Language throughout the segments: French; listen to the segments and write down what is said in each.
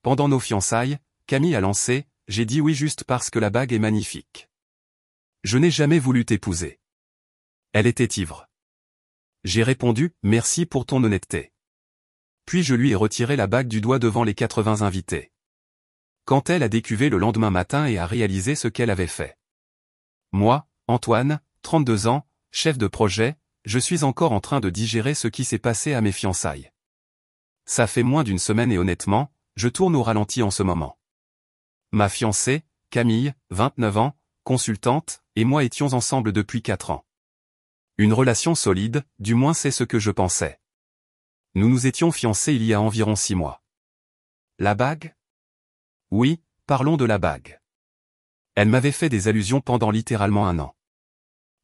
Pendant nos fiançailles, Camille a lancé, j'ai dit oui juste parce que la bague est magnifique. Je n'ai jamais voulu t'épouser. Elle était ivre. J'ai répondu, merci pour ton honnêteté. Puis je lui ai retiré la bague du doigt devant les 80 invités. Quand elle a décuvé le lendemain matin et a réalisé ce qu'elle avait fait. Moi, Antoine, 32 ans, chef de projet, je suis encore en train de digérer ce qui s'est passé à mes fiançailles. Ça fait moins d'une semaine et honnêtement, je tourne au ralenti en ce moment. Ma fiancée, Camille, 29 ans, consultante, et moi étions ensemble depuis 4 ans. Une relation solide, du moins c'est ce que je pensais. Nous nous étions fiancés il y a environ 6 mois. La bague? Oui, parlons de la bague. Elle m'avait fait des allusions pendant littéralement 1 an.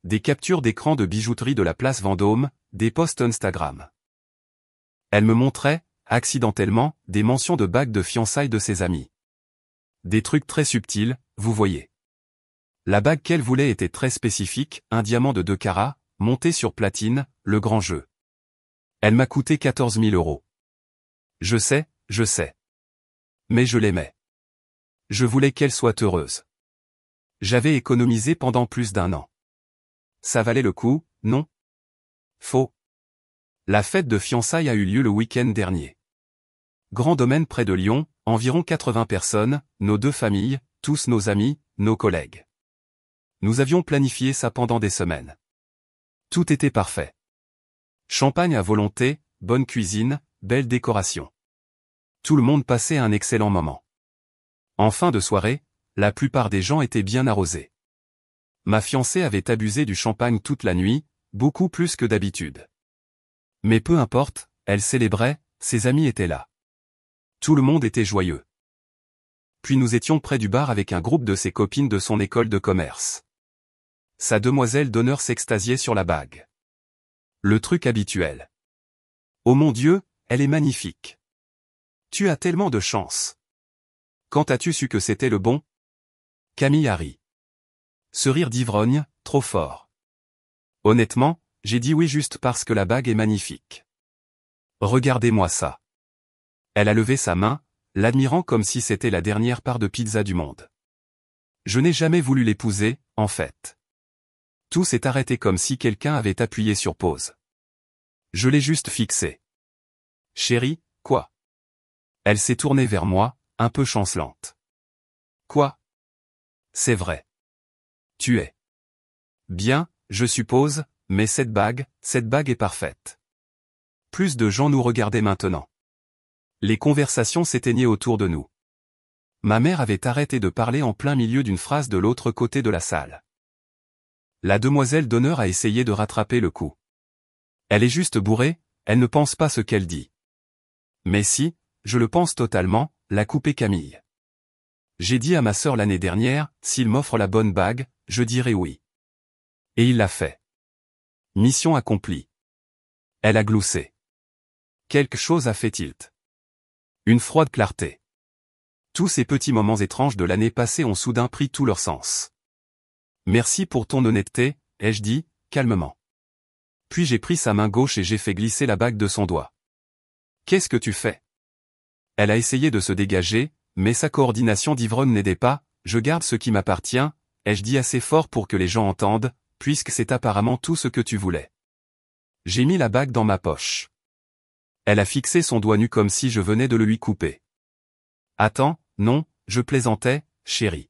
Des captures d'écran de bijouterie de la place Vendôme, des posts Instagram. Elle me montrait, accidentellement, des mentions de bagues de fiançailles de ses amis. Des trucs très subtils, vous voyez. La bague qu'elle voulait était très spécifique, un diamant de 2 carats, monté sur platine, le grand jeu. Elle m'a coûté 14 000 €. Je sais. Mais je l'aimais. Je voulais qu'elle soit heureuse. J'avais économisé pendant plus d'1 an. Ça valait le coup, non? Faux. La fête de fiançailles a eu lieu le week-end dernier. Grand domaine près de Lyon, environ 80 personnes, nos 2 familles, tous nos amis, nos collègues. Nous avions planifié ça pendant des semaines. Tout était parfait. Champagne à volonté, bonne cuisine, belle décoration. Tout le monde passait un excellent moment. En fin de soirée, la plupart des gens étaient bien arrosés. Ma fiancée avait abusé du champagne toute la nuit, beaucoup plus que d'habitude. Mais peu importe, elle célébrait, ses amis étaient là. Tout le monde était joyeux. Puis nous étions près du bar avec un groupe de ses copines de son école de commerce. Sa demoiselle d'honneur s'extasiait sur la bague. Le truc habituel. Oh mon Dieu, elle est magnifique. Tu as tellement de chance. Quand as-tu su que c'était le bon? Camille a ri. Ce rire d'ivrogne, trop fort. Honnêtement, j'ai dit oui juste parce que la bague est magnifique. Regardez-moi ça. Elle a levé sa main, l'admirant comme si c'était la dernière part de pizza du monde. Je n'ai jamais voulu l'épouser, en fait. Tout s'est arrêté comme si quelqu'un avait appuyé sur pause. Je l'ai juste fixé. Chérie, quoi? Elle s'est tournée vers moi, un peu chancelante. Quoi? C'est vrai. Tu es. Bien, je suppose, mais cette bague est parfaite. Plus de gens nous regardaient maintenant. Les conversations s'éteignaient autour de nous. Ma mère avait arrêté de parler en plein milieu d'une phrase de l'autre côté de la salle. La demoiselle d'honneur a essayé de rattraper le coup. Elle est juste bourrée, elle ne pense pas ce qu'elle dit. Mais si, je le pense totalement, l'a coupé Camille. J'ai dit à ma sœur l'année dernière, s'il m'offre la bonne bague, je dirai oui. Et il l'a fait. Mission accomplie. Elle a gloussé. Quelque chose a fait tilt. Une froide clarté. Tous ces petits moments étranges de l'année passée ont soudain pris tout leur sens. Merci pour ton honnêteté, ai-je dit, calmement. Puis j'ai pris sa main gauche et j'ai fait glisser la bague de son doigt. Qu'est-ce que tu fais? Elle a essayé de se dégager, mais sa coordination d'ivrogne n'aidait pas, je garde ce qui m'appartient, ai-je dit assez fort pour que les gens entendent, puisque c'est apparemment tout ce que tu voulais. J'ai mis la bague dans ma poche. Elle a fixé son doigt nu comme si je venais de le lui couper. Attends, non, je plaisantais, chérie.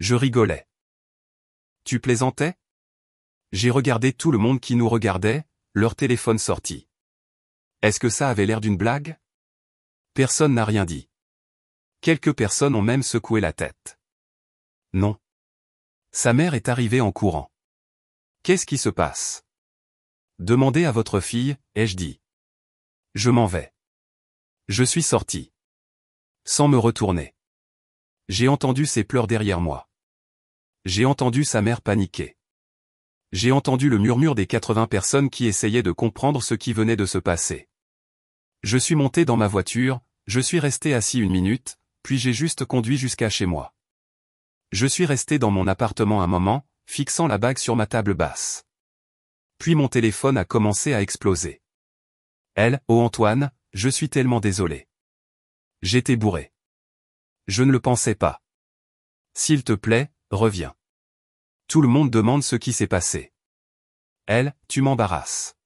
Je rigolais. Tu plaisantais? J'ai regardé tout le monde qui nous regardait, leur téléphone sorti. Est-ce que ça avait l'air d'une blague? Personne n'a rien dit. Quelques personnes ont même secoué la tête. Non. Sa mère est arrivée en courant. Qu'est-ce qui se passe? Demandez à votre fille, ai-je dit. Je m'en vais. Je suis sorti. Sans me retourner. J'ai entendu ses pleurs derrière moi. J'ai entendu sa mère paniquer. J'ai entendu le murmure des 80 personnes qui essayaient de comprendre ce qui venait de se passer. Je suis monté dans ma voiture, je suis resté assis 1 minute, puis j'ai juste conduit jusqu'à chez moi. Je suis resté dans mon appartement un moment, fixant la bague sur ma table basse. Puis mon téléphone a commencé à exploser. Oh Antoine, je suis tellement désolé. J'étais bourré. Je ne le pensais pas. S'il te plaît, reviens. Tout le monde demande ce qui s'est passé. Elle, tu m'embarrasses.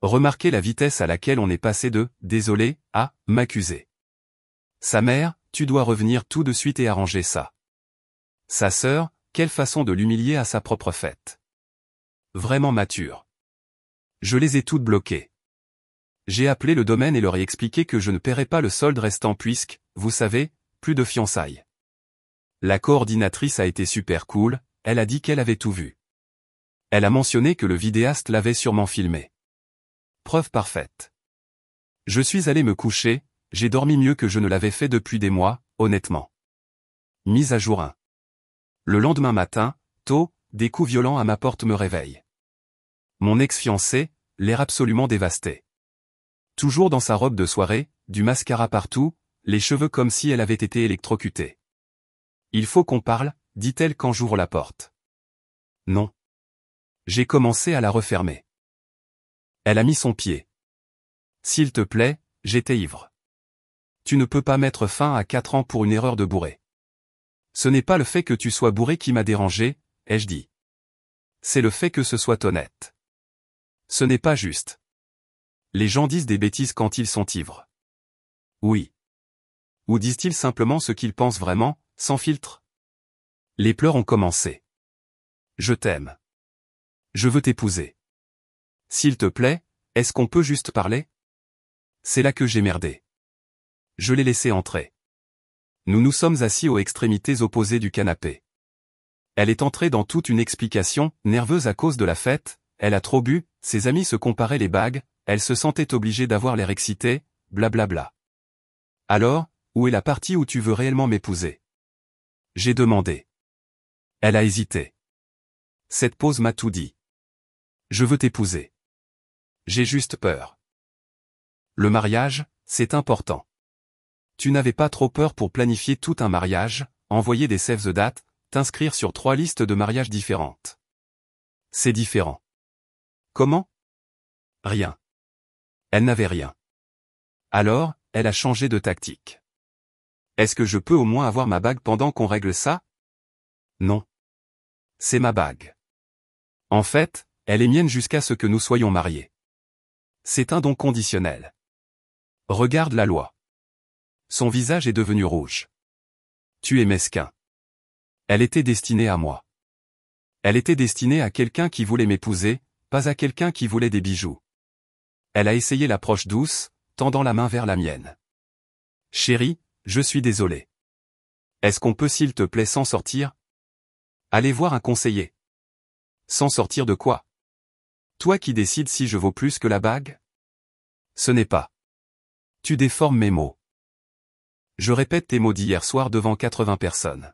Remarquez la vitesse à laquelle on est passé de « désolé » à « m'accuser ». Sa mère, tu dois revenir tout de suite et arranger ça. Sa sœur, quelle façon de l'humilier à sa propre fête. Vraiment mature. Je les ai toutes bloquées. J'ai appelé le domaine et leur ai expliqué que je ne paierais pas le solde restant puisque, vous savez, plus de fiançailles. La coordinatrice a été super cool, elle a dit qu'elle avait tout vu. Elle a mentionné que le vidéaste l'avait sûrement filmé. Preuve parfaite. Je suis allé me coucher, j'ai dormi mieux que je ne l'avais fait depuis des mois, honnêtement. Mise à jour 1. Le lendemain matin, tôt, des coups violents à ma porte me réveillent. Mon ex-fiancé, l'air absolument dévasté. Toujours dans sa robe de soirée, du mascara partout, les cheveux comme si elle avait été électrocutée. Il faut qu'on parle, dit-elle quand j'ouvre la porte. Non. J'ai commencé à la refermer. Elle a mis son pied. S'il te plaît, j'étais ivre. Tu ne peux pas mettre fin à 4 ans pour une erreur de bourré. Ce n'est pas le fait que tu sois bourré qui m'a dérangé, ai-je dit. C'est le fait que ce soit honnête. Ce n'est pas juste. Les gens disent des bêtises quand ils sont ivres. Oui. Ou disent-ils simplement ce qu'ils pensent vraiment, sans filtre? Les pleurs ont commencé. Je t'aime. Je veux t'épouser. S'il te plaît, est-ce qu'on peut juste parler? C'est là que j'ai merdé. Je l'ai laissé entrer. Nous nous sommes assis aux extrémités opposées du canapé. Elle est entrée dans toute une explication, nerveuse à cause de la fête, elle a trop bu, ses amis se comparaient les bagues, elle se sentait obligée d'avoir l'air excitée, blablabla. Alors, où est la partie où tu veux réellement m'épouser? J'ai demandé. Elle a hésité. Cette pause m'a tout dit. Je veux t'épouser. J'ai juste peur. Le mariage, c'est important. Tu n'avais pas trop peur pour planifier tout un mariage, envoyer des save the date, t'inscrire sur 3 listes de mariages différentes. C'est différent. Comment? Rien. Elle n'avait rien. Alors, elle a changé de tactique. Est-ce que je peux au moins avoir ma bague pendant qu'on règle ça? Non. C'est ma bague. En fait, elle est mienne jusqu'à ce que nous soyons mariés. C'est un don conditionnel. Regarde la loi. Son visage est devenu rouge. Tu es mesquin. Elle était destinée à moi. Elle était destinée à quelqu'un qui voulait m'épouser, pas à quelqu'un qui voulait des bijoux. Elle a essayé l'approche douce, tendant la main vers la mienne. Chérie, je suis désolé. Est-ce qu'on peut s'il te plaît s'en sortir? Aller voir un conseiller. S'en sortir de quoi? Toi qui décides si je vaux plus que la bague? Ce n'est pas. Tu déformes mes mots. Je répète tes mots d'hier soir devant 80 personnes.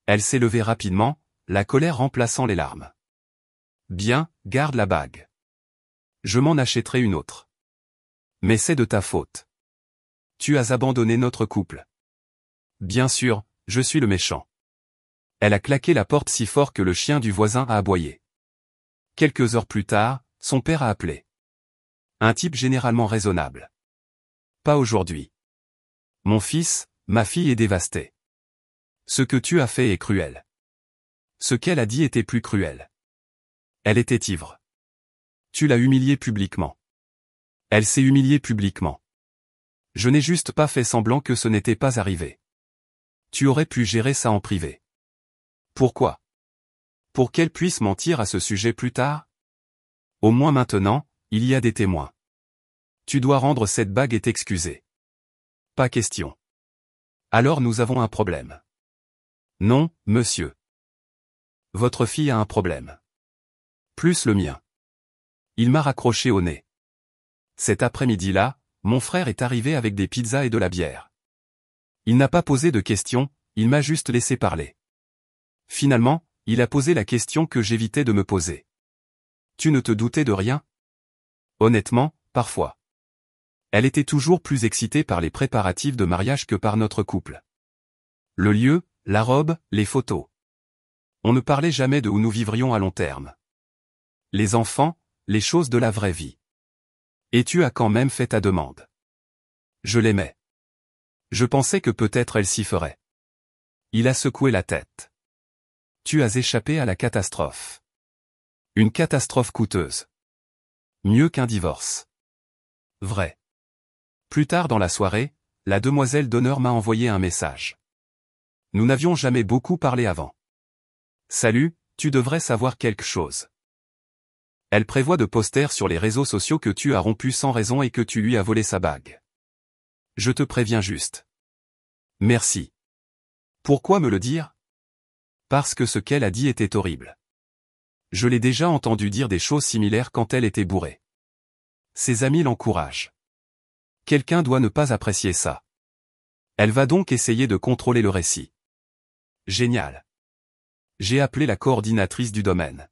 Elle s'est levée rapidement, la colère remplaçant les larmes. Bien, garde la bague. Je m'en achèterai une autre. Mais c'est de ta faute. Tu as abandonné notre couple. Bien sûr, je suis le méchant. Elle a claqué la porte si fort que le chien du voisin a aboyé. Quelques heures plus tard, son père a appelé. Un type généralement raisonnable. Pas aujourd'hui. Mon fils, ma fille est dévastée. Ce que tu as fait est cruel. Ce qu'elle a dit était plus cruel. Elle était ivre. Tu l'as humiliée publiquement. Elle s'est humiliée publiquement. Je n'ai juste pas fait semblant que ce n'était pas arrivé. Tu aurais pu gérer ça en privé. Pourquoi? Pour qu'elle puisse mentir à ce sujet plus tard? Au moins maintenant, il y a des témoins. Tu dois rendre cette bague et t'excuser. Pas question. Alors nous avons un problème. Non, monsieur. Votre fille a un problème. Plus le mien. Il m'a raccroché au nez. Cet après-midi-là, mon frère est arrivé avec des pizzas et de la bière. Il n'a pas posé de questions, il m'a juste laissé parler. Finalement, il a posé la question que j'évitais de me poser. Tu ne te doutais de rien? Honnêtement, parfois. Elle était toujours plus excitée par les préparatifs de mariage que par notre couple. Le lieu, la robe, les photos. On ne parlait jamais de où nous vivrions à long terme. Les enfants, les choses de la vraie vie. Et tu as quand même fait ta demande. Je l'aimais. Je pensais que peut-être elle s'y ferait. Il a secoué la tête. Tu as échappé à la catastrophe. Une catastrophe coûteuse. Mieux qu'un divorce. Vrai. Plus tard dans la soirée, la demoiselle d'honneur m'a envoyé un message. Nous n'avions jamais beaucoup parlé avant. Salut, tu devrais savoir quelque chose. Elle prévoit de poster sur les réseaux sociaux que tu as rompu sans raison et que tu lui as volé sa bague. Je te préviens juste. Merci. Pourquoi me le dire? Parce que ce qu'elle a dit était horrible. Je l'ai déjà entendu dire des choses similaires quand elle était bourrée. Ses amis l'encouragent. Quelqu'un doit ne pas apprécier ça. Elle va donc essayer de contrôler le récit. Génial. J'ai appelé la coordinatrice du domaine.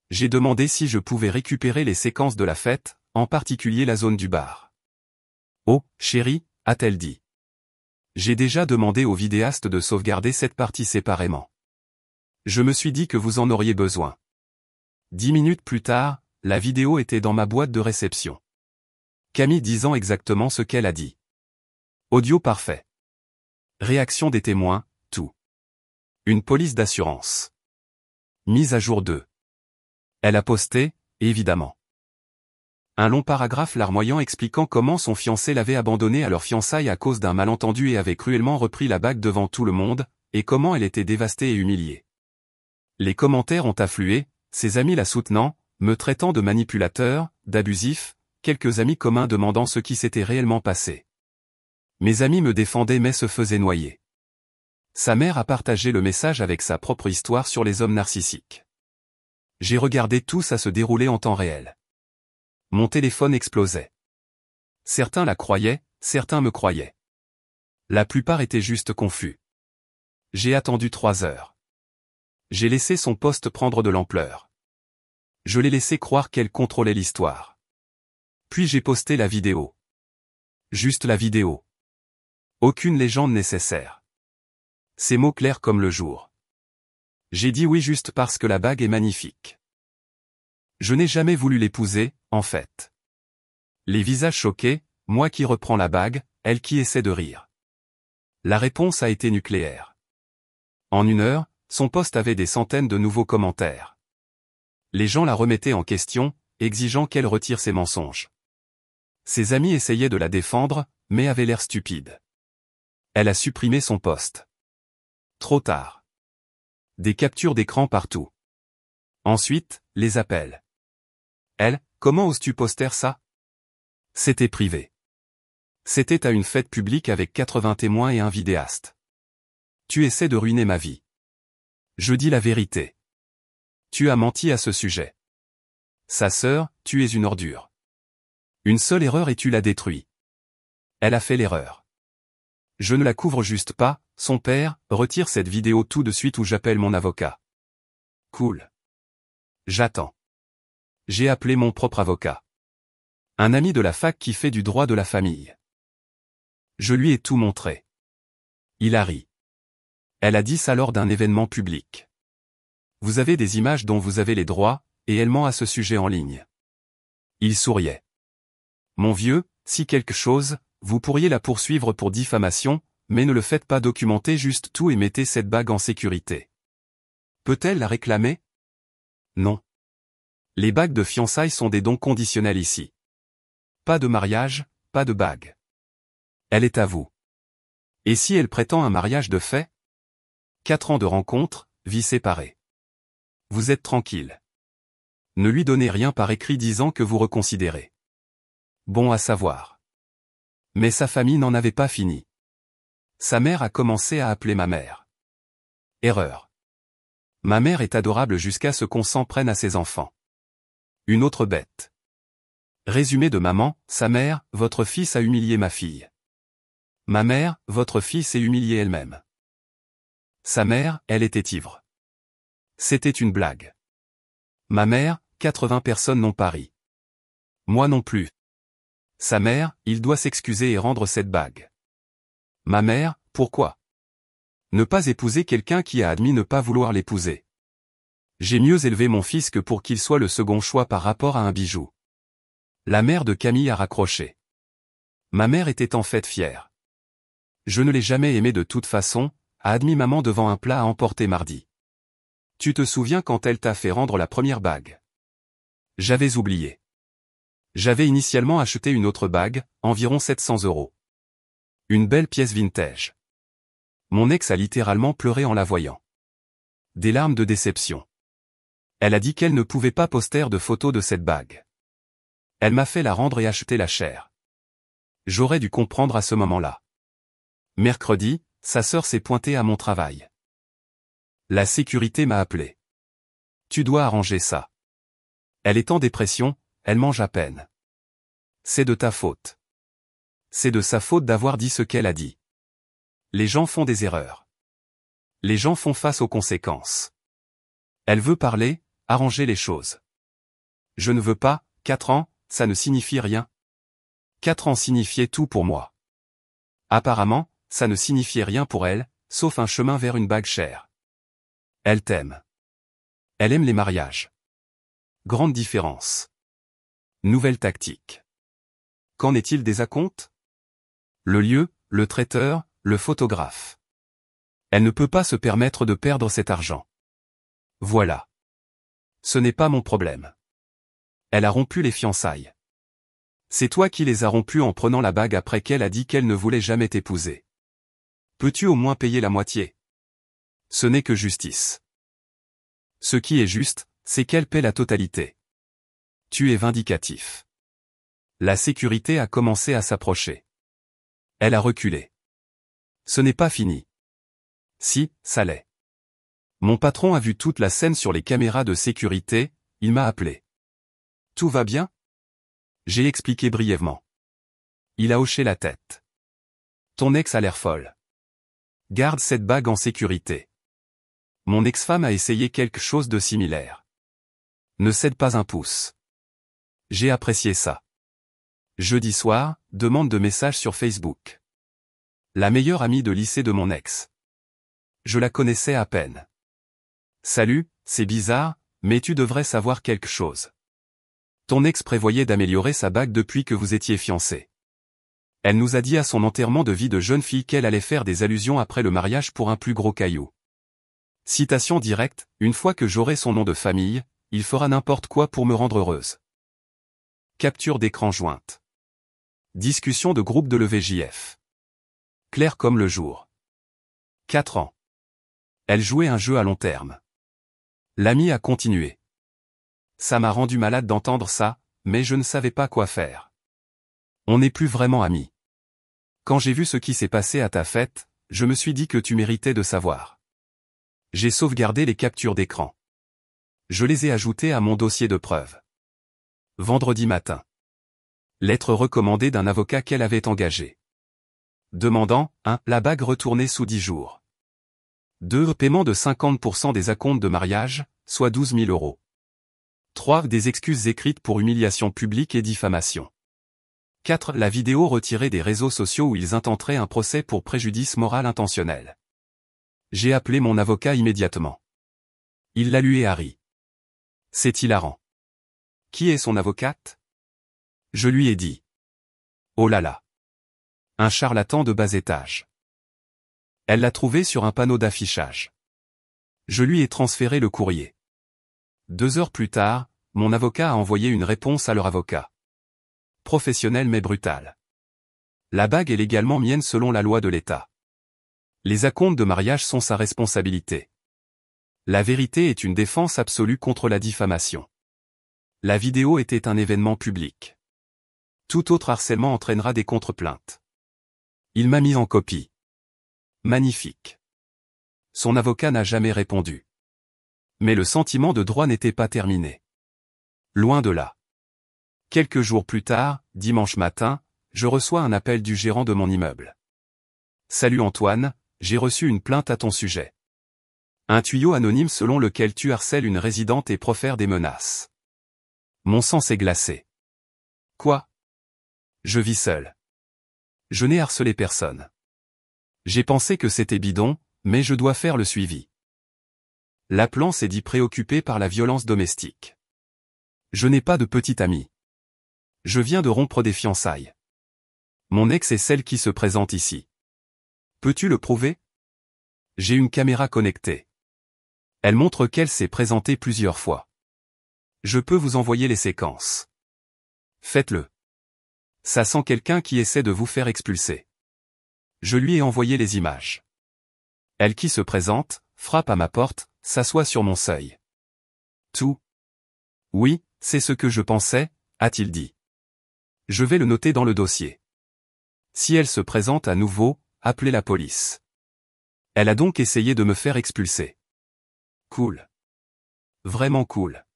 J'ai demandé si je pouvais récupérer les séquences de la fête, en particulier la zone du bar. Oh, chérie, a-t-elle dit. J'ai déjà demandé au vidéaste de sauvegarder cette partie séparément. Je me suis dit que vous en auriez besoin. 10 minutes plus tard, la vidéo était dans ma boîte de réception. Camille disant exactement ce qu'elle a dit. Audio parfait. Réaction des témoins, tout. Une police d'assurance. Mise à jour 2. Elle a posté, évidemment. Un long paragraphe larmoyant expliquant comment son fiancé l'avait abandonnée à leur fiançailles à cause d'un malentendu et avait cruellement repris la bague devant tout le monde, et comment elle était dévastée et humiliée. Les commentaires ont afflué, ses amis la soutenant, me traitant de manipulateur, d'abusif, quelques amis communs demandant ce qui s'était réellement passé. Mes amis me défendaient mais se faisaient noyer. Sa mère a partagé le message avec sa propre histoire sur les hommes narcissiques. J'ai regardé tout ça se dérouler en temps réel. Mon téléphone explosait. Certains la croyaient, certains me croyaient. La plupart étaient juste confus. J'ai attendu 3 heures. J'ai laissé son poste prendre de l'ampleur. Je l'ai laissé croire qu'elle contrôlait l'histoire. Puis j'ai posté la vidéo. Juste la vidéo. Aucune légende nécessaire. Ces mots clairs comme le jour. J'ai dit oui juste parce que la bague est magnifique. Je n'ai jamais voulu l'épouser, en fait. Les visages choqués, moi qui reprends la bague, elle qui essaie de rire. La réponse a été nucléaire. En 1 heure, son post avait des centaines de nouveaux commentaires. Les gens la remettaient en question, exigeant qu'elle retire ses mensonges. Ses amis essayaient de la défendre, mais avaient l'air stupides. Elle a supprimé son post. Trop tard. Des captures d'écran partout. Ensuite, les appels. Elle, comment oses-tu poster ça? C'était privé. C'était à une fête publique avec 80 témoins et un vidéaste. Tu essaies de ruiner ma vie. Je dis la vérité. Tu as menti à ce sujet. Sa sœur, tu es une ordure. Une seule erreur et tu l'as détruit. Elle a fait l'erreur. Je ne la couvre juste pas, son père, retire cette vidéo tout de suite ou j'appelle mon avocat. Cool. J'attends. J'ai appelé mon propre avocat. Un ami de la fac qui fait du droit de la famille. Je lui ai tout montré. Il a ri. Elle a dit ça lors d'un événement public. Vous avez des images dont vous avez les droits, et elle ment à ce sujet en ligne. Il souriait. Mon vieux, si quelque chose, vous pourriez la poursuivre pour diffamation, mais ne le faites pas documenter juste tout et mettez cette bague en sécurité. Peut-elle la réclamer? Non. Les bagues de fiançailles sont des dons conditionnels ici. Pas de mariage, pas de bague. Elle est à vous. Et si elle prétend un mariage de fait? 4 ans de rencontre, vie séparée. Vous êtes tranquille. Ne lui donnez rien par écrit disant que vous reconsidérez. Bon à savoir. Mais sa famille n'en avait pas fini. Sa mère a commencé à appeler ma mère. Erreur. Ma mère est adorable jusqu'à ce qu'on s'en prenne à ses enfants. Une autre bête. Résumé de maman, sa mère, votre fils a humilié ma fille. Ma mère, votre fille s'est humiliée elle-même. Sa mère, elle était ivre. C'était une blague. Ma mère, 80 personnes n'ont pas ri. Moi non plus. Sa mère, il doit s'excuser et rendre cette bague. Ma mère, pourquoi? Ne pas épouser quelqu'un qui a admis ne pas vouloir l'épouser. J'ai mieux élevé mon fils que pour qu'il soit le second choix par rapport à un bijou. La mère de Camille a raccroché. Ma mère était en fait fière. Je ne l'ai jamais aimé de toute façon, a admis maman devant un plat à emporter mardi. Tu te souviens quand elle t'a fait rendre la première bague? J'avais oublié. J'avais initialement acheté une autre bague, environ 700 €. Une belle pièce vintage. Mon ex a littéralement pleuré en la voyant. Des larmes de déception. Elle a dit qu'elle ne pouvait pas poster de photos de cette bague. Elle m'a fait la rendre et acheter la chère. J'aurais dû comprendre à ce moment-là. Mercredi, sa sœur s'est pointée à mon travail. La sécurité m'a appelé. Tu dois arranger ça. Elle est en dépression, elle mange à peine. C'est de ta faute. C'est de sa faute d'avoir dit ce qu'elle a dit. Les gens font des erreurs. Les gens font face aux conséquences. Elle veut parler, arranger les choses. Je ne veux pas, 4 ans, ça ne signifie rien. 4 ans signifiaient tout pour moi. Apparemment, ça ne signifiait rien pour elle, sauf un chemin vers une bague chère. Elle t'aime. Elle aime les mariages. Grande différence. Nouvelle tactique. Qu'en est-il des acomptes? Le lieu, le traiteur, le photographe. Elle ne peut pas se permettre de perdre cet argent. Voilà. Ce n'est pas mon problème. Elle a rompu les fiançailles. C'est toi qui les as rompues en prenant la bague après qu'elle a dit qu'elle ne voulait jamais t'épouser. Peux-tu au moins payer la moitié? Ce n'est que justice. Ce qui est juste, c'est qu'elle paie la totalité. Tu es vindicatif. La sécurité a commencé à s'approcher. Elle a reculé. Ce n'est pas fini. Si, ça l'est. Mon patron a vu toute la scène sur les caméras de sécurité, il m'a appelé. Tout va bien? J'ai expliqué brièvement. Il a hoché la tête. Ton ex a l'air folle. Garde cette bague en sécurité. Mon ex-femme a essayé quelque chose de similaire. Ne cède pas un pouce. J'ai apprécié ça. Jeudi soir, demande de message sur Facebook. La meilleure amie de lycée de mon ex. Je la connaissais à peine. Salut, c'est bizarre, mais tu devrais savoir quelque chose. Ton ex prévoyait d'améliorer sa bague depuis que vous étiez fiancés. Elle nous a dit à son enterrement de vie de jeune fille qu'elle allait faire des allusions après le mariage pour un plus gros caillou. Citation directe, une fois que j'aurai son nom de famille, il fera n'importe quoi pour me rendre heureuse. Capture d'écran jointe. Discussion de groupe de l'EVJF. Clair comme le jour. 4 ans. Elle jouait un jeu à long terme. L'ami a continué. Ça m'a rendu malade d'entendre ça, mais je ne savais pas quoi faire. On n'est plus vraiment amis. Quand j'ai vu ce qui s'est passé à ta fête, je me suis dit que tu méritais de savoir. J'ai sauvegardé les captures d'écran. Je les ai ajoutées à mon dossier de preuves. Vendredi matin. Lettre recommandée d'un avocat qu'elle avait engagé. Demandant, 1. La bague retournée sous 10 jours. 2. Paiement de 50% des acomptes de mariage, soit 12 000 €. 3. Des excuses écrites pour humiliation publique et diffamation. 4. La vidéo retirée des réseaux sociaux où ils intenteraient un procès pour préjudice moral intentionnel. J'ai appelé mon avocat immédiatement. Il l'a lu et a ri. C'est hilarant. Qui est son avocate? Je lui ai dit. Oh là là. Un charlatan de bas étage. Elle l'a trouvé sur un panneau d'affichage. Je lui ai transféré le courrier. 2 heures plus tard, mon avocat a envoyé une réponse à leur avocat. Professionnel mais brutal. La bague est légalement mienne selon la loi de l'État. Les acomptes de mariage sont sa responsabilité. La vérité est une défense absolue contre la diffamation. La vidéo était un événement public. Tout autre harcèlement entraînera des contre-plaintes. Il m'a mis en copie. Magnifique. Son avocat n'a jamais répondu. Mais le sentiment de droit n'était pas terminé. Loin de là. Quelques jours plus tard, dimanche matin, je reçois un appel du gérant de mon immeuble. Salut Antoine, j'ai reçu une plainte à ton sujet. Un tuyau anonyme selon lequel tu harcèles une résidente et profères des menaces. Mon sang s'est glacé. Quoi? Je vis seul. Je n'ai harcelé personne. J'ai pensé que c'était bidon, mais je dois faire le suivi. L'appelant s'est dit préoccupé par la violence domestique. Je n'ai pas de petite amie. Je viens de rompre des fiançailles. Mon ex est celle qui se présente ici. Peux-tu le prouver? J'ai une caméra connectée. Elle montre qu'elle s'est présentée plusieurs fois. Je peux vous envoyer les séquences. Faites-le. Ça sent quelqu'un qui essaie de vous faire expulser. Je lui ai envoyé les images. Elle qui se présente, frappe à ma porte, s'assoit sur mon seuil. Tout. Oui, c'est ce que je pensais, a-t-il dit. Je vais le noter dans le dossier. Si elle se présente à nouveau, appelez la police. Elle a donc essayé de me faire expulser. Cool. Vraiment cool.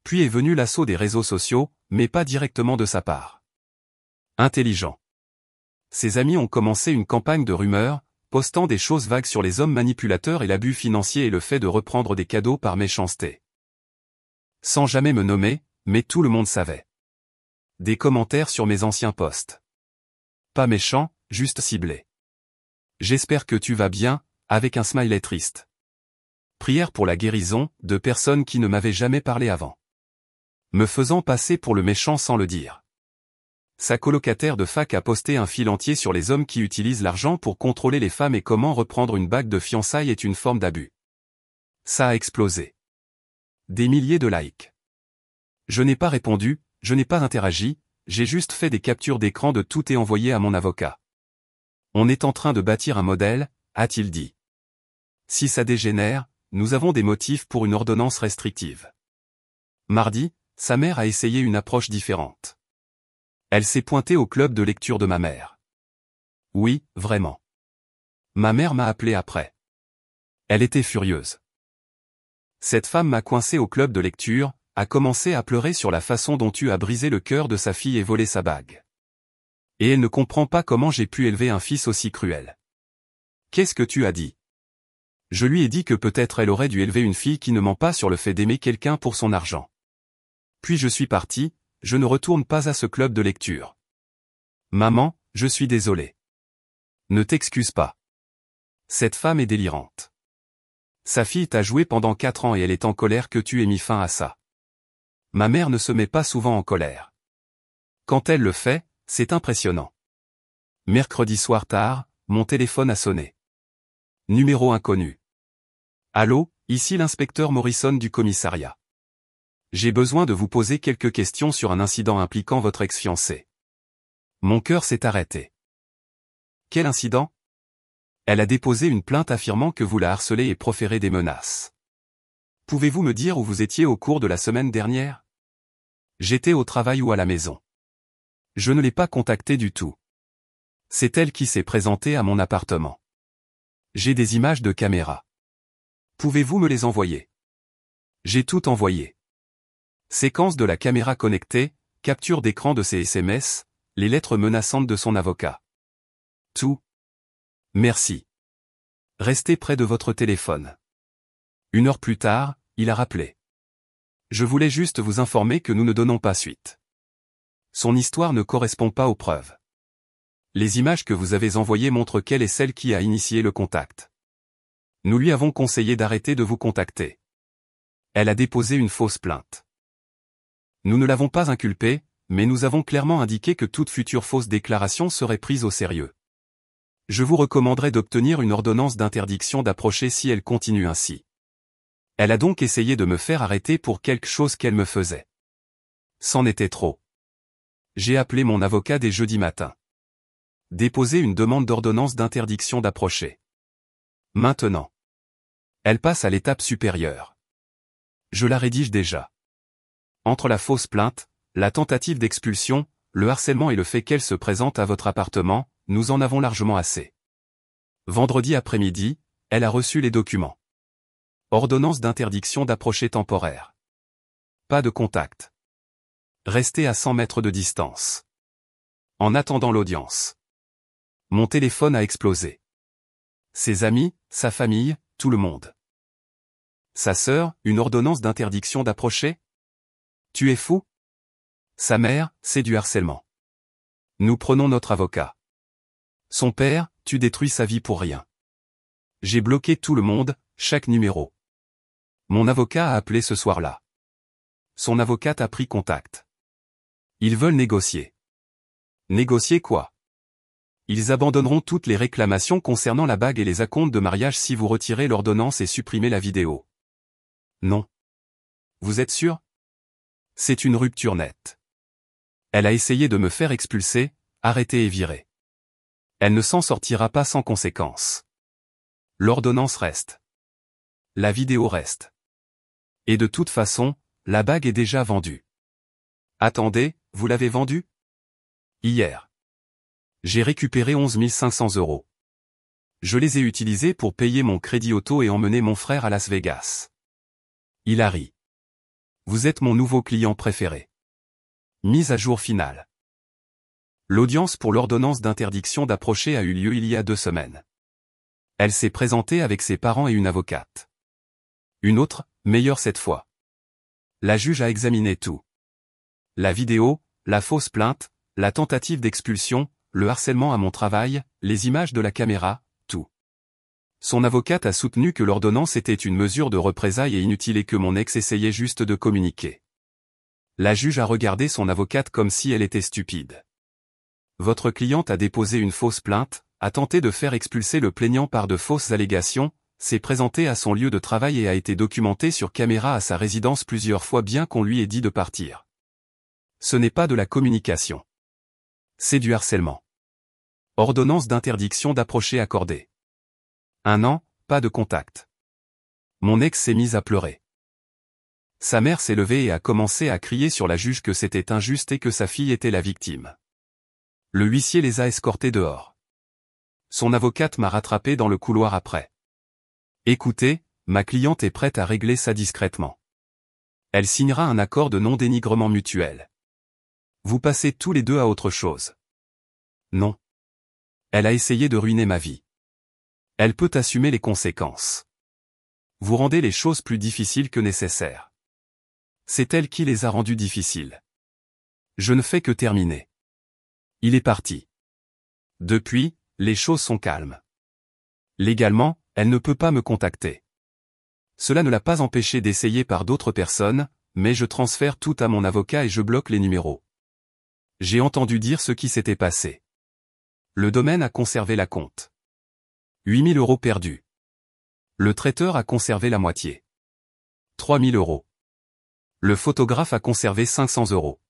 Puis est venu l'assaut des réseaux sociaux, mais pas directement de sa part. Intelligent. Ses amis ont commencé une campagne de rumeurs, postant des choses vagues sur les hommes manipulateurs et l'abus financier et le fait de reprendre des cadeaux par méchanceté. Sans jamais me nommer, mais tout le monde savait. Des commentaires sur mes anciens posts. Pas méchant, juste ciblé. J'espère que tu vas bien, avec un smiley triste. Prière pour la guérison, de personnes qui ne m'avaient jamais parlé avant. Me faisant passer pour le méchant sans le dire. Sa colocataire de fac a posté un fil entier sur les hommes qui utilisent l'argent pour contrôler les femmes et comment reprendre une bague de fiançailles est une forme d'abus. Ça a explosé. Des milliers de likes. Je n'ai pas répondu, je n'ai pas interagi, j'ai juste fait des captures d'écran de tout et envoyé à mon avocat. On est en train de bâtir un modèle, a-t-il dit. Si ça dégénère, nous avons des motifs pour une ordonnance restrictive. Mardi, sa mère a essayé une approche différente. Elle s'est pointée au club de lecture de ma mère. Oui, vraiment. Ma mère m'a appelé après. Elle était furieuse. Cette femme m'a coincé au club de lecture, a commencé à pleurer sur la façon dont tu as brisé le cœur de sa fille et volé sa bague. Et elle ne comprend pas comment j'ai pu élever un fils aussi cruel. Qu'est-ce que tu as dit? Je lui ai dit que peut-être elle aurait dû élever une fille qui ne ment pas sur le fait d'aimer quelqu'un pour son argent. Puis je suis parti, je ne retourne pas à ce club de lecture. Maman, je suis désolé. Ne t'excuse pas. Cette femme est délirante. Sa fille t'a joué pendant 4 ans et elle est en colère que tu aies mis fin à ça. Ma mère ne se met pas souvent en colère. Quand elle le fait, c'est impressionnant. Mercredi soir tard, mon téléphone a sonné. Numéro inconnu. Allô, ici l'inspecteur Morrison du commissariat. J'ai besoin de vous poser quelques questions sur un incident impliquant votre ex-fiancée. Mon cœur s'est arrêté. Quel incident? Elle a déposé une plainte affirmant que vous la harcelez et proférez des menaces. Pouvez-vous me dire où vous étiez au cours de la semaine dernière? J'étais au travail ou à la maison. Je ne l'ai pas contactée du tout. C'est elle qui s'est présentée à mon appartement. J'ai des images de caméra. Pouvez-vous me les envoyer? J'ai tout envoyé. Séquence de la caméra connectée, capture d'écran de ses SMS, les lettres menaçantes de son avocat. Tout. Merci. Restez près de votre téléphone. 1 heure plus tard, il a rappelé. Je voulais juste vous informer que nous ne donnons pas suite. Son histoire ne correspond pas aux preuves. Les images que vous avez envoyées montrent qu'elle est celle qui a initié le contact. Nous lui avons conseillé d'arrêter de vous contacter. Elle a déposé une fausse plainte. Nous ne l'avons pas inculpée, mais nous avons clairement indiqué que toute future fausse déclaration serait prise au sérieux. Je vous recommanderais d'obtenir une ordonnance d'interdiction d'approcher si elle continue ainsi. Elle a donc essayé de me faire arrêter pour quelque chose qu'elle me faisait. C'en était trop. J'ai appelé mon avocat dès jeudi matin. Déposé une demande d'ordonnance d'interdiction d'approcher. Maintenant. Elle passe à l'étape supérieure. Je la rédige déjà. Entre la fausse plainte, la tentative d'expulsion, le harcèlement et le fait qu'elle se présente à votre appartement, nous en avons largement assez. Vendredi après-midi, elle a reçu les documents. Ordonnance d'interdiction d'approcher temporaire. Pas de contact. Restez à 100 mètres de distance. En attendant l'audience. Mon téléphone a explosé. Ses amis, sa famille, tout le monde. Sa sœur, une ordonnance d'interdiction d'approcher? Tu es fou? Sa mère, c'est du harcèlement. Nous prenons notre avocat. Son père, tu détruis sa vie pour rien. J'ai bloqué tout le monde, chaque numéro. Mon avocat a appelé ce soir-là. Son avocate a pris contact. Ils veulent négocier. Négocier quoi? Ils abandonneront toutes les réclamations concernant la bague et les acomptes de mariage si vous retirez l'ordonnance et supprimez la vidéo. Non. Vous êtes sûr? C'est une rupture nette. Elle a essayé de me faire expulser, arrêter et virer. Elle ne s'en sortira pas sans conséquence. L'ordonnance reste. La vidéo reste. Et de toute façon, la bague est déjà vendue. Attendez, vous l'avez vendue? Hier. J'ai récupéré 11 500 €. Je les ai utilisés pour payer mon crédit auto et emmener mon frère à Las Vegas. Il a ri. Vous êtes mon nouveau client préféré. Mise à jour finale. L'audience pour l'ordonnance d'interdiction d'approcher a eu lieu il y a 2 semaines. Elle s'est présentée avec ses parents et une avocate. Une autre, meilleure cette fois. La juge a examiné tout. La vidéo, la fausse plainte, la tentative d'expulsion, le harcèlement à mon travail, les images de la caméra, tout. Son avocate a soutenu que l'ordonnance était une mesure de représailles et inutile et que mon ex essayait juste de communiquer. La juge a regardé son avocate comme si elle était stupide. Votre cliente a déposé une fausse plainte, a tenté de faire expulser le plaignant par de fausses allégations, s'est présentée à son lieu de travail et a été documentée sur caméra à sa résidence plusieurs fois bien qu'on lui ait dit de partir. Ce n'est pas de la communication. C'est du harcèlement. Ordonnance d'interdiction d'approcher accordée. 1 an, pas de contact. Mon ex s'est mise à pleurer. Sa mère s'est levée et a commencé à crier sur la juge que c'était injuste et que sa fille était la victime. Le huissier les a escortés dehors. Son avocate m'a rattrapé dans le couloir après. Écoutez, ma cliente est prête à régler ça discrètement. Elle signera un accord de non-dénigrement mutuel. Vous passez tous les deux à autre chose. Non. Elle a essayé de ruiner ma vie. Elle peut assumer les conséquences. Vous rendez les choses plus difficiles que nécessaire. C'est elle qui les a rendues difficiles. Je ne fais que terminer. Il est parti. Depuis, les choses sont calmes. Légalement, elle ne peut pas me contacter. Cela ne l'a pas empêché d'essayer par d'autres personnes, mais je transfère tout à mon avocat et je bloque les numéros. J'ai entendu dire ce qui s'était passé. Le domaine a conservé la compte. 8 000 € perdus. Le traiteur a conservé la moitié. 3 000 €. Le photographe a conservé 500 €.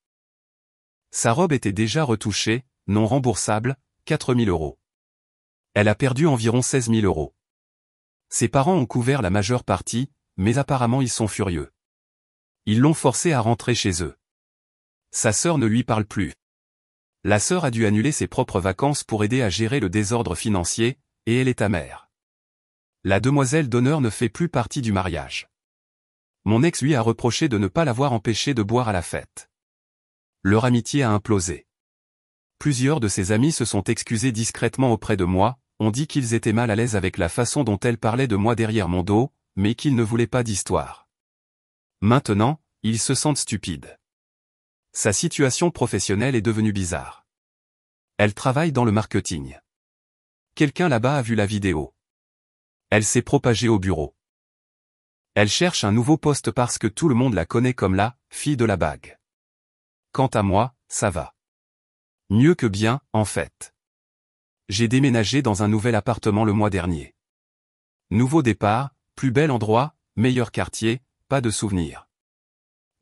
Sa robe était déjà retouchée, non remboursable, 4 000 €. Elle a perdu environ 16 000 €. Ses parents ont couvert la majeure partie, mais apparemment ils sont furieux. Ils l'ont forcée à rentrer chez eux. Sa sœur ne lui parle plus. La sœur a dû annuler ses propres vacances pour aider à gérer le désordre financier, et elle est amère. La demoiselle d'honneur ne fait plus partie du mariage. Mon ex lui a reproché de ne pas l'avoir empêché de boire à la fête. Leur amitié a implosé. Plusieurs de ses amis se sont excusés discrètement auprès de moi, ont dit qu'ils étaient mal à l'aise avec la façon dont elle parlait de moi derrière mon dos, mais qu'ils ne voulaient pas d'histoire. Maintenant, ils se sentent stupides. Sa situation professionnelle est devenue bizarre. Elle travaille dans le marketing. Quelqu'un là-bas a vu la vidéo. Elle s'est propagée au bureau. Elle cherche un nouveau poste parce que tout le monde la connaît comme la fille de la bague. Quant à moi, ça va. Mieux que bien, en fait. J'ai déménagé dans un nouvel appartement le mois dernier. Nouveau départ, plus bel endroit, meilleur quartier, pas de souvenirs.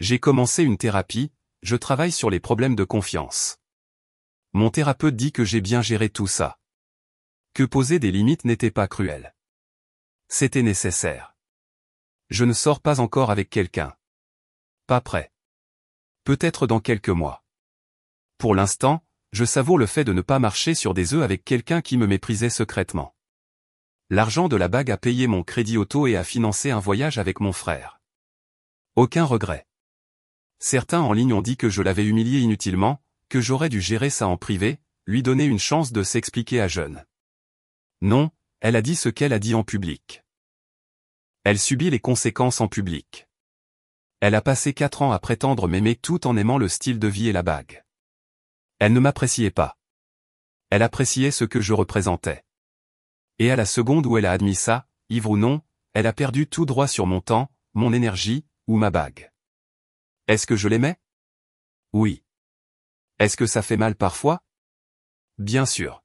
J'ai commencé une thérapie, je travaille sur les problèmes de confiance. Mon thérapeute dit que j'ai bien géré tout ça. Que poser des limites n'était pas cruel. C'était nécessaire. Je ne sors pas encore avec quelqu'un. Pas prêt. Peut-être dans quelques mois. Pour l'instant, je savoure le fait de ne pas marcher sur des œufs avec quelqu'un qui me méprisait secrètement. L'argent de la bague a payé mon crédit auto et a financé un voyage avec mon frère. Aucun regret. Certains en ligne ont dit que je l'avais humilié inutilement, que j'aurais dû gérer ça en privé, lui donner une chance de s'expliquer à jeune. Non, elle a dit ce qu'elle a dit en public. Elle subit les conséquences en public. Elle a passé 4 ans à prétendre m'aimer tout en aimant le style de vie et la bague. Elle ne m'appréciait pas. Elle appréciait ce que je représentais. Et à la seconde où elle a admis ça, ivre ou non, elle a perdu tout droit sur mon temps, mon énergie, ou ma bague. Est-ce que je l'aimais? Oui. Est-ce que ça fait mal parfois? Bien sûr.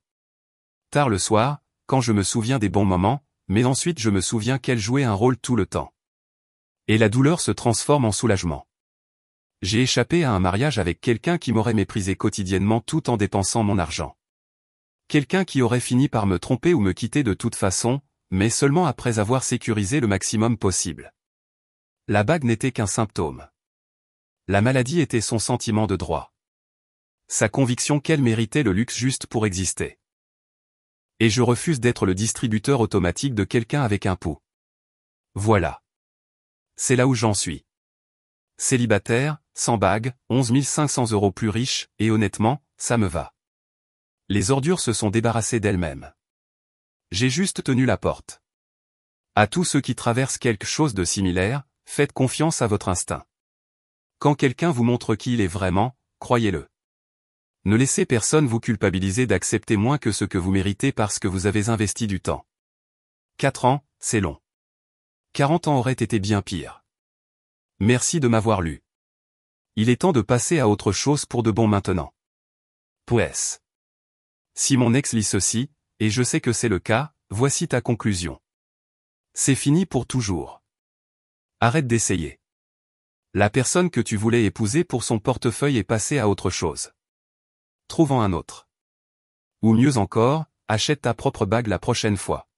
Tard le soir, quand je me souviens des bons moments, mais ensuite je me souviens qu'elle jouait un rôle tout le temps. Et la douleur se transforme en soulagement. J'ai échappé à un mariage avec quelqu'un qui m'aurait méprisé quotidiennement tout en dépensant mon argent. Quelqu'un qui aurait fini par me tromper ou me quitter de toute façon, mais seulement après avoir sécurisé le maximum possible. La bague n'était qu'un symptôme. La maladie était son sentiment de droit. Sa conviction qu'elle méritait le luxe juste pour exister. Et je refuse d'être le distributeur automatique de quelqu'un avec un pouls. Voilà. C'est là où j'en suis. Célibataire, sans bague, 11 500 € plus riche, et honnêtement, ça me va. Les ordures se sont débarrassées d'elles-mêmes. J'ai juste tenu la porte. À tous ceux qui traversent quelque chose de similaire, faites confiance à votre instinct. Quand quelqu'un vous montre qui il est vraiment, croyez-le. Ne laissez personne vous culpabiliser d'accepter moins que ce que vous méritez parce que vous avez investi du temps. 4 ans, c'est long. 40 ans auraient été bien pire. Merci de m'avoir lu. Il est temps de passer à autre chose pour de bon maintenant. P.S. Si mon ex lit ceci, et je sais que c'est le cas, voici ta conclusion. C'est fini pour toujours. Arrête d'essayer. La personne que tu voulais épouser pour son portefeuille est passée à autre chose. Trouve-en un autre. Ou mieux encore, achète ta propre bague la prochaine fois.